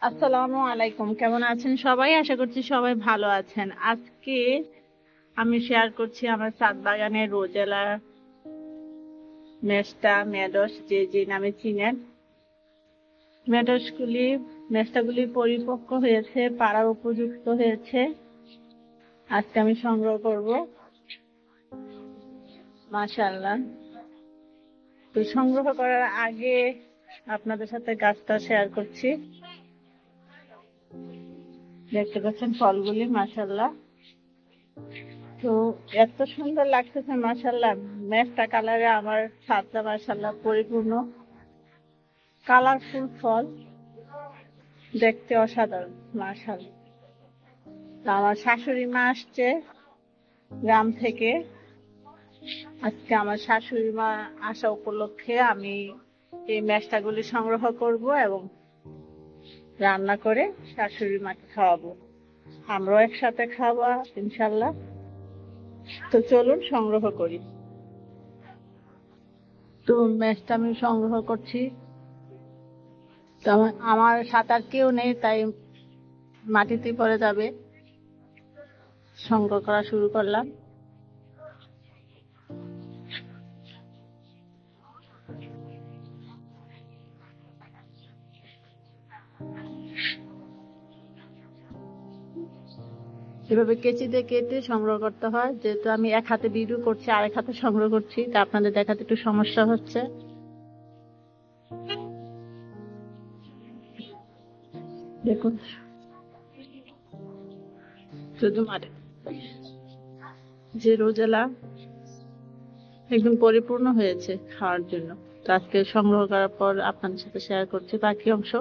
আসসালামু আলাইকুম, কেমন আছেন সবাই? আশা করছি সবাই ভালো আছেন। আজকে আমি শেয়ার করছি আমার ছাদ বাগানের রোজেলা, মেস্টা, মেডস যে যে নামে চিনেন। মেডসগুলি মেস্টাগুলি পরিপক্ক হয়েছে, পাড়া উপযুক্ত হয়েছে। আজকে আমি সংগ্রহ করব, মাশাআল্লাহ। তো সংগ্রহ করার আগে আপনাদের সাথে গাছটা শেয়ার করছি। দেখতে পাচ্ছেন ফলগুলি, মাশাআল্লাহ। তো এত সুন্দর লাগতেছে, মাশাআল্লাহ। মেস্টা কালারে আমার ছাদটা মাশাআল্লাহ পরিপূর্ণ, কালারফুল ফল, দেখতে অসাধারণ, মাশাআল্লাহ। তো আমার শাশুড়ি মা আসছে গ্রাম থেকে। আজকে আমার শাশুড়ি মা আসা উপলক্ষে আমি এই মেস্টাগুলি সংগ্রহ করব এবং রান্না করে শাশুড়ি মাকে খাওয়াবো। আমরাও একসাথে খাওয়া ইনশাল্লাহ। তো চলুন সংগ্রহ করি। তো মেস্টা আমি সংগ্রহ করছি। তো আমার সাথে আর কেউ নেই, তাই মাটিতে পড়ে যাবে। সংগ্রহ করা শুরু করলাম। এভাবে কেচি দিয়ে কেটে সংগ্রহ করতে হয়, যেহেতু আমি এক হাতে ভিডিও করছি আর এক হাতে সংগ্রহ করছি, তা আপনাদের দেখাতে একটু সমস্যা হচ্ছে। দেখুন, শুধু মারে যে রোজেলা একদম পরিপূর্ণ হয়েছে খাওয়ার জন্য। তো আজকে সংগ্রহ করার পর আপনাদের সাথে শেয়ার করছি বাকি অংশ।